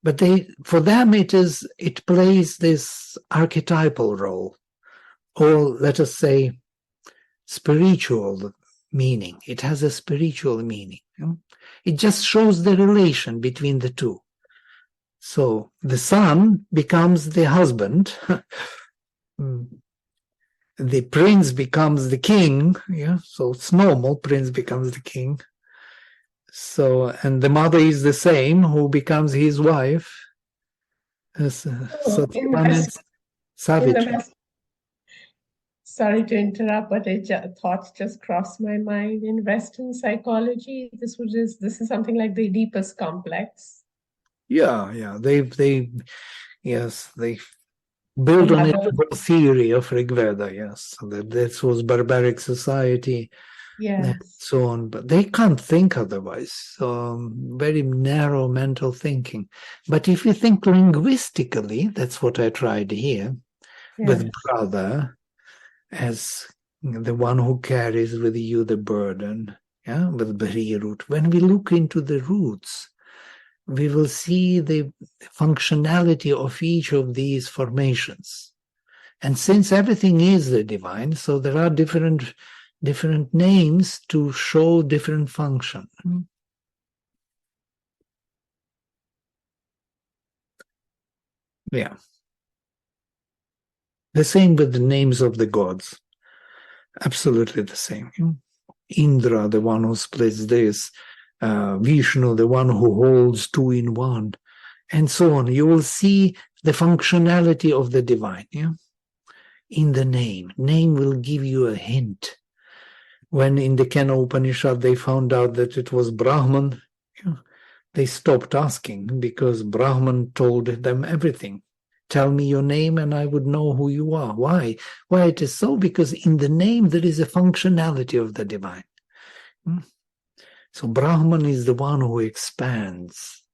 Speaker 1: But for them it plays this archetypal role, or let us say spiritual meaning. It has a spiritual meaning. It just shows the relation between the two. So the son becomes the husband. The prince becomes the king. So it's normal. Prince becomes the king. So, and the mother is the same, who becomes his wife. Savitri.
Speaker 2: Sorry to interrupt, but thoughts just crossed my mind. In Western psychology, this is something like the Oedipus complex.
Speaker 1: Yeah. They built on it the theory of Rig Veda. Yes, that this was barbaric society.
Speaker 2: Yes.
Speaker 1: And so on, but they can't think otherwise. Very narrow mental thinking. But if you think linguistically, that's what I tried here, with brother as the one who carries with you the burden, with Bhari root. When we look into the roots, we will see the functionality of each of these formations. And since everything is the divine, so there are different names to show different function. Yeah. The same with the names of the gods. Absolutely the same. Indra, the one who splits this. Vishnu, the one who holds two in one. And so on. You will see the functionality of the divine. In the name. Name will give you a hint. When in the Kena Upanishad they found out that it was Brahman, they stopped asking because Brahman told them everything. Tell me your name and I would know who you are. Why? Why it is so? Because in the name there is a functionality of the divine. So Brahman is the one who expands,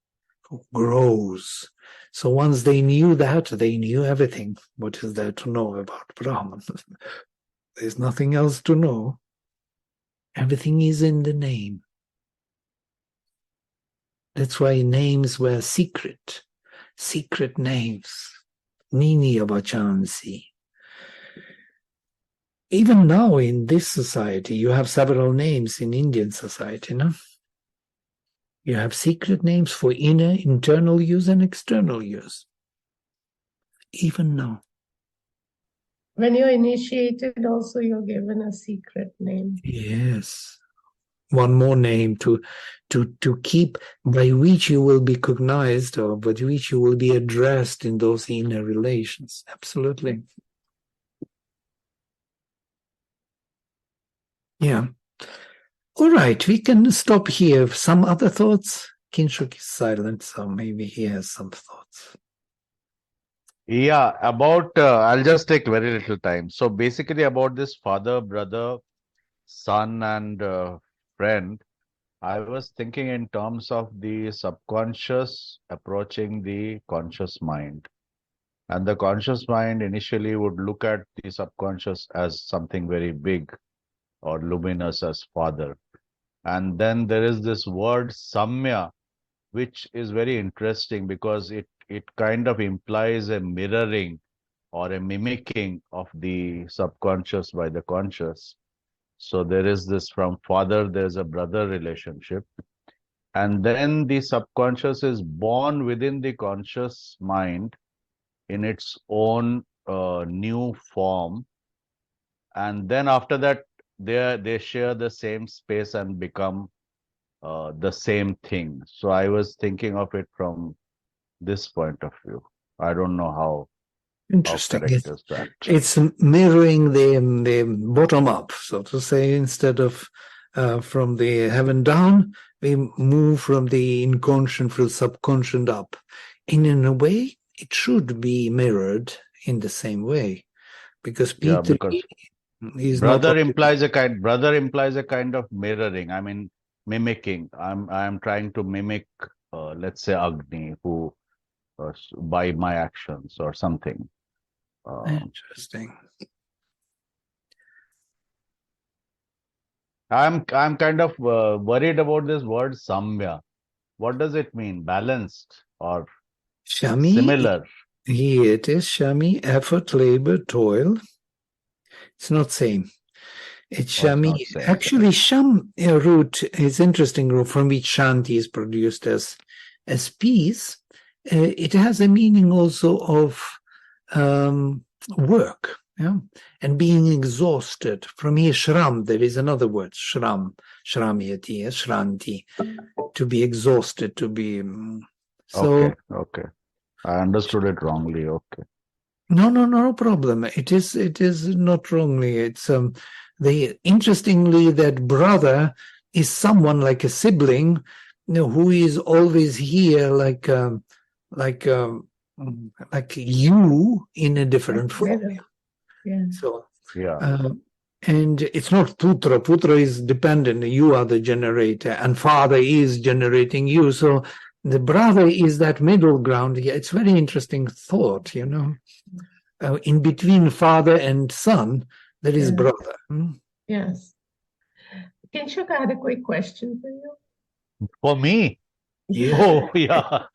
Speaker 1: who grows. So once they knew that, they knew everything. What is there to know about Brahman? There's nothing else to know. Everything is in the name. That's why names were secret names. Nini Abachansi. Even now in this society, you have several names in Indian society, no? You have secret names for internal use and external use. Even now.
Speaker 2: When you're initiated, also you're given a secret name.
Speaker 1: Yes. One more name to keep, by which you will be cognized or by which you will be addressed in those inner relations. Absolutely. Yeah. All right, we can stop here. Some other thoughts? Kinshuk is silent, so maybe he has some thoughts.
Speaker 6: Yeah, about, I'll just take very little time. So basically about this father, brother, son and friend, I was thinking in terms of the subconscious approaching the conscious mind. And the conscious mind initially would look at the subconscious as something very big or luminous as father. And then there is this word samya, which is very interesting because it kind of implies a mirroring or a mimicking of the subconscious by the conscious. So there is this from father, there's a brother relationship. And then the subconscious is born within the conscious mind in its own new form. And then after that, they share the same space and become the same thing. So I was thinking of it from this point of view. I don't know how
Speaker 1: Interesting.
Speaker 6: correct is that.
Speaker 1: It's mirroring the bottom up, so to say, instead of from the heaven down, we move from the inconscient through subconscious up. And in a way, it should be mirrored in the same way, because
Speaker 6: Yeah,
Speaker 1: Peter
Speaker 6: because
Speaker 1: is
Speaker 6: brother
Speaker 1: not
Speaker 6: implies a kind of mirroring. I mean, mimicking. I'm trying to mimic, let's say Agni, who by my actions or something.
Speaker 1: interesting.
Speaker 6: I'm kind of worried about this word samya. What does it mean? Balanced or
Speaker 1: Shami,
Speaker 6: similar?
Speaker 1: here it is. Shami, effort, labor, toil. It's not same. It's
Speaker 6: Oh, it's
Speaker 1: Shami.
Speaker 6: not same.
Speaker 1: Actually, Sham root is interesting root from which Shanti is produced as peace. It has a meaning also of work, yeah, and being exhausted. From here, Shram, there is another word, Shram, Shramyati, Shranti, to be exhausted, to be. So,
Speaker 6: Okay. I understood it wrongly. Okay.
Speaker 1: no problem. It is not wrongly. It's interestingly, that brother is someone like a sibling, who is always here, like you in a different form.
Speaker 2: Yeah.
Speaker 1: So
Speaker 6: Yeah.
Speaker 1: and it's not putra. Putra is dependent. You are the generator, and father is generating you. So the brother is that middle ground. Yeah, it's very interesting thought, in between father and son, there is brother.
Speaker 2: Yes. Kinshuk, I had a quick question for you.
Speaker 6: For me? Oh, yeah.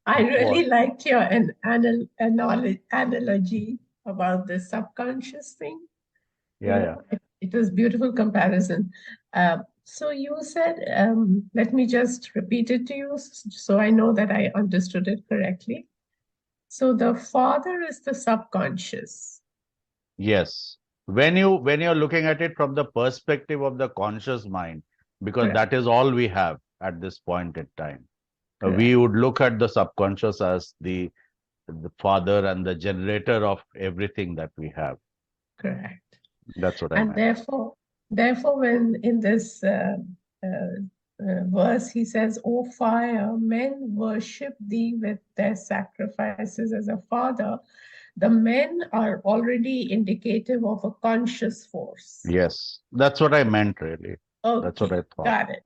Speaker 2: I really
Speaker 6: What?
Speaker 2: liked your analogy about the subconscious thing.
Speaker 6: Yeah.
Speaker 2: It was beautiful comparison. So you said, let me just repeat it to you so I know that I understood it correctly. So the father is the subconscious.
Speaker 6: Yes. When you're looking at it from the perspective of the conscious mind, because
Speaker 2: Correct.
Speaker 6: that is all we have at this point in time. We
Speaker 2: Correct.
Speaker 6: would look at the subconscious as the father and the generator of everything that we have.
Speaker 2: Correct.
Speaker 6: That's what I
Speaker 2: And
Speaker 6: meant.
Speaker 2: therefore, when in this verse he says, "O fire, men worship thee with their sacrifices as a father," the men are already indicative of a conscious force.
Speaker 6: Yes, that's what I meant, really. That's what
Speaker 2: Okay,
Speaker 6: I thought.
Speaker 2: got it.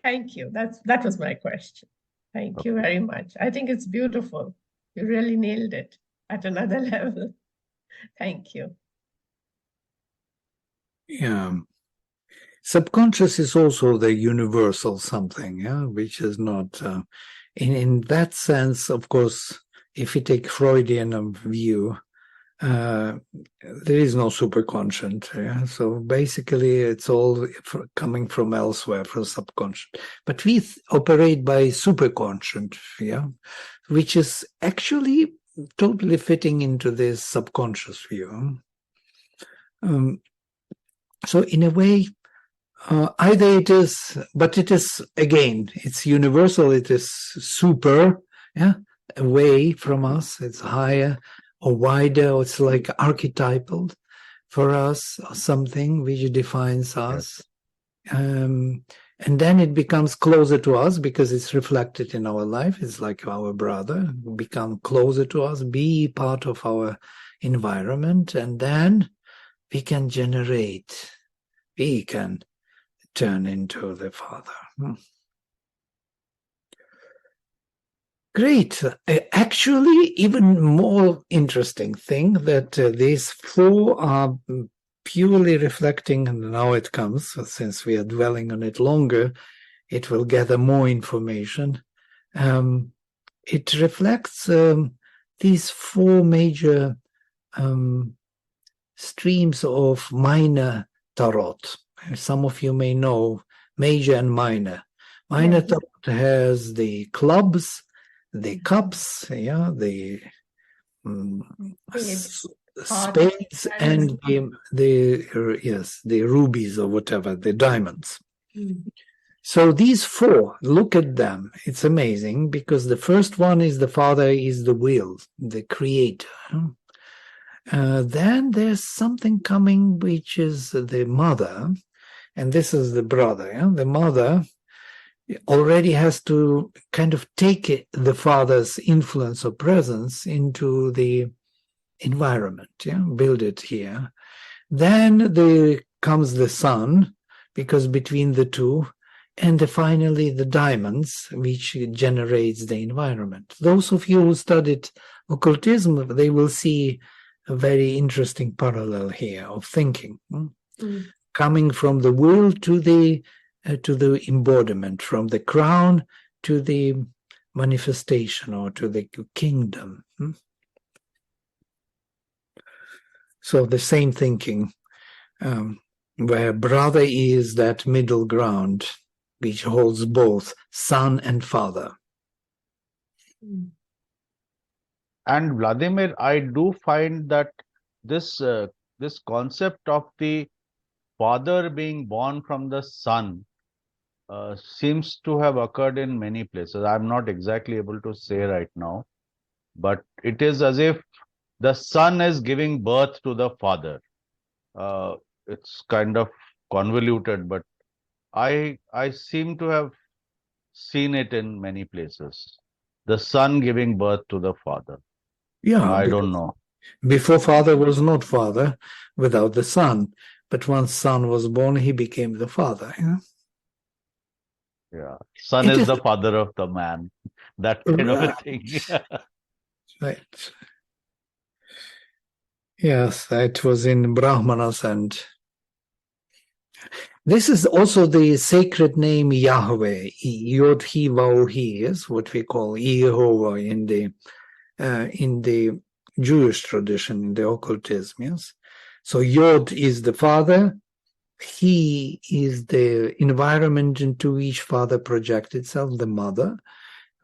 Speaker 2: Thank you. That was my question. Thank you very much. I think it's beautiful. You really nailed it at another level. Thank you.
Speaker 1: Yeah. Subconscious is also the universal something, yeah, which is not, in that sense, of course, if you take Freudian view, there is no superconscious. Yeah? So basically, it's all coming from elsewhere, from subconscious. But we operate by superconscious, yeah, which is actually totally fitting into this subconscious view. So in a way, either it is, but it is, again, it's universal, it is super, yeah, away from us, it's higher or wider, or it's like archetypal for us, or something which defines us. And then it becomes closer to us because it's reflected in our life. It's like our brother, become closer to us, be part of our environment, and then we can generate, we can turn into the Father. Great. Actually, even more interesting thing that these four are purely reflecting, and now it comes, since we are dwelling on it longer, it will gather more information. It reflects these four major streams of minor tarot. Some of you may know major and minor. Minor tarot has the clubs, the cups, yeah, the spades, and the rubies or whatever, the diamonds. So these four, look at them. It's amazing because the first one is the Father, is the will, the creator. Then there's something coming, which is the mother, and this is the brother. Yeah? The mother already has to kind of take the father's influence or presence into the environment, yeah, build it here. Then there comes the son, because between the two, and finally the diamonds, which generates the environment. Those of you who studied occultism, they will see a very interesting parallel here of thinking, coming from the will to the embodiment, from the crown to the manifestation or to the kingdom. So the same thinking, where brother is that middle ground which holds both son and father.
Speaker 6: And Vladimir, I do find that this this concept of the father being born from the son seems to have occurred in many places. I'm not exactly able to say right now, but it is as if the son is giving birth to the father. It's kind of convoluted, but I seem to have seen it in many places. The son giving birth to the father.
Speaker 1: Yeah,
Speaker 6: I don't know.
Speaker 1: Before father was not father without the son, but once son was born, he became the father. Yeah,
Speaker 6: Son is the father of the man. That kind of a thing.
Speaker 1: Right. Yes, that was in Brahmanas, and this is also the sacred name Yahweh. Yod He Vav He is what we call Yehovah in the Jewish tradition, in the occultism. Yes, so Yod is the father. He is the environment into which father projects itself, the mother.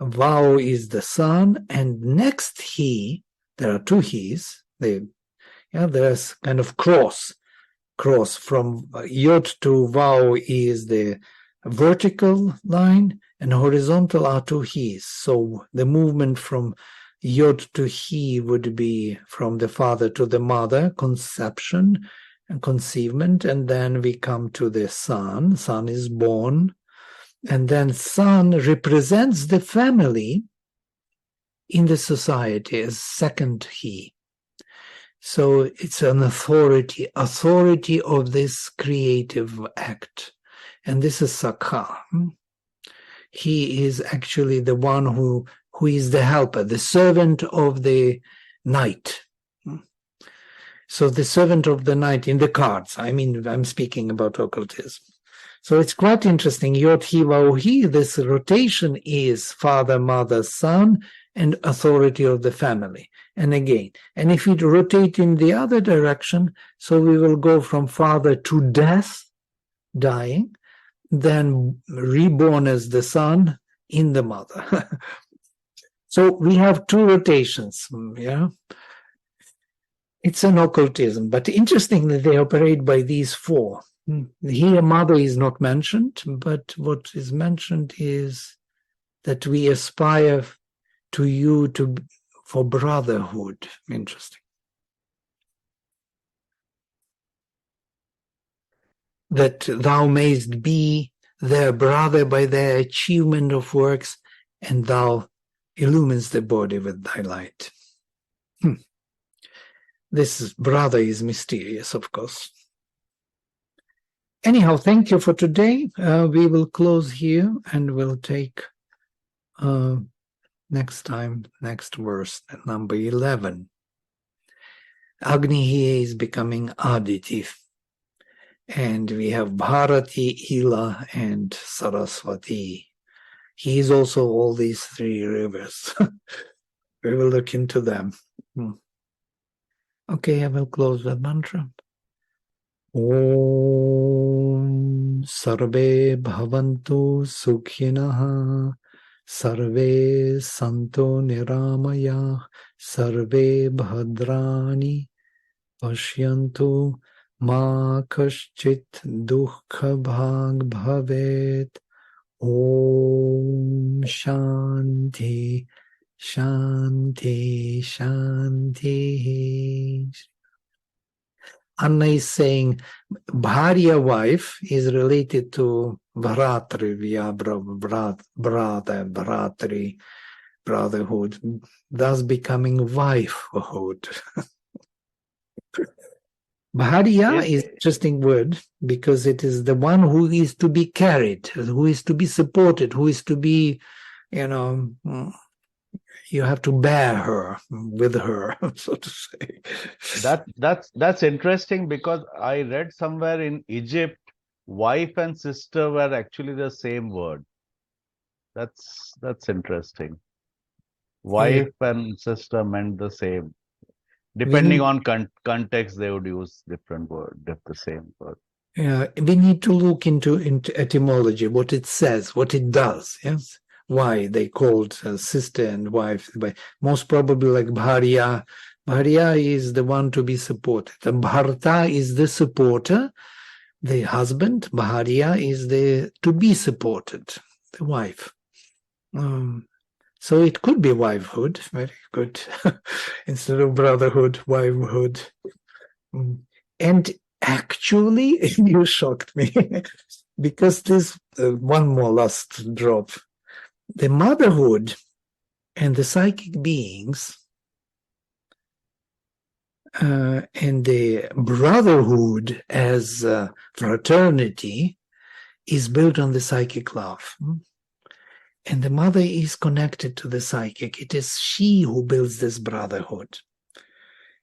Speaker 1: Vav is the son, and next he, there are two he's. There's kind of cross from Yod to Vav is the vertical line, and horizontal are two he's. So the movement from Yod to he would be from the father to the mother, conception and conceivement, and then we come to the son. Son is born, and then son represents the family in the society as second he. So it's an authority of this creative act, and this is Sakha. He is actually the one who is the helper, the servant of the night. So the servant of the night in the cards, I mean, I'm speaking about occultism. So it's quite interesting. Yod Hi Vav Hi, this rotation is father, mother, son, and authority of the family. And again, and if we rotate in the other direction, so we will go from father to death, dying, then reborn as the son in the mother. So we have two rotations, yeah. It's an occultism, but interestingly, they operate by these four. Here, mother is not mentioned, but what is mentioned is that we aspire to you for brotherhood. Interesting. That thou mayst be their brother by their achievement of works, and thou illumines the body with thy light. This brother is mysterious, of course. Anyhow, thank you for today. We will close here and we'll take next time, next verse, number 11. Agni here is becoming Aditi. And we have Bharati, Ila, and Saraswati. He is also all these three rivers. We will look into them. Okay, I will close the mantra. Om Sarve Bhavantu Sukhinah Sarve Santo Niramaya Sarve Bhadrani Pashyantu Ma Kaschit Dukha Bhag Bhavet. Om Shanti Shanti Shanti. Anna is saying Bharya wife is related to Bharatri, Bharatri, brotherhood, thus becoming wifehood. Bharya is an interesting word because it is the one who is to be carried, who is to be supported, who is to be, you have to bear her with her, so to say.
Speaker 6: That's interesting because I read somewhere in Egypt, wife and sister were actually the same word. That's interesting. Wife and sister meant the same. Depending on context, they would use different word, the same word.
Speaker 1: Yeah, we need to look into etymology, what it says, what it does. Yes, why they called sister and wife. But most probably, like Bharya. Bharya is the one to be supported. And Bharta is the supporter, the husband. Bharya is the to be supported, the wife. So it could be wifehood, very good. Instead of brotherhood, wifehood. And actually, you shocked me, because this, one more last drop. The motherhood and the psychic beings and the brotherhood as fraternity is built on the psychic love. And the mother is connected to the psychic. It is she who builds this brotherhood.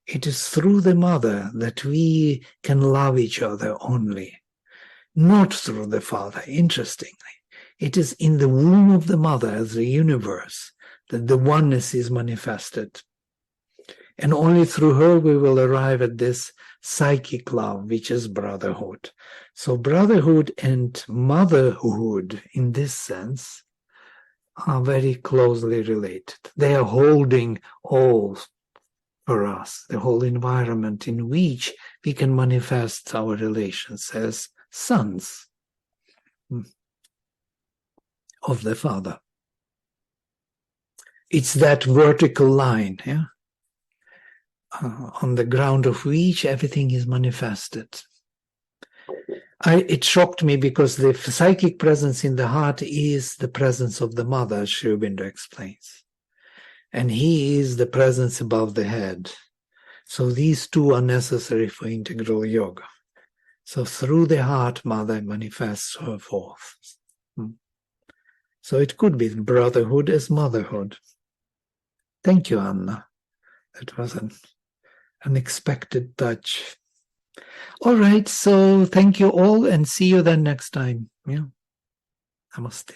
Speaker 1: It is through the mother that we can love each other only, not through the father. Interestingly, it is in the womb of the mother as the universe that the oneness is manifested. And only through her we will arrive at this psychic love, which is brotherhood. So brotherhood and motherhood, in this sense, are very closely related. They are holding all for us, the whole environment in which we can manifest our relations as sons of the Father. It's that vertical line, yeah? On the ground of which everything is manifested. It shocked me because the psychic presence in the heart is the presence of the mother, as Sri Aurobindo explains. And he is the presence above the head. So these two are necessary for integral yoga. So through the heart, mother manifests her forth. So it could be brotherhood as motherhood. Thank you, Anna. That was unexpected touch. All right, so thank you all and see you then next time. Yeah. Namaste.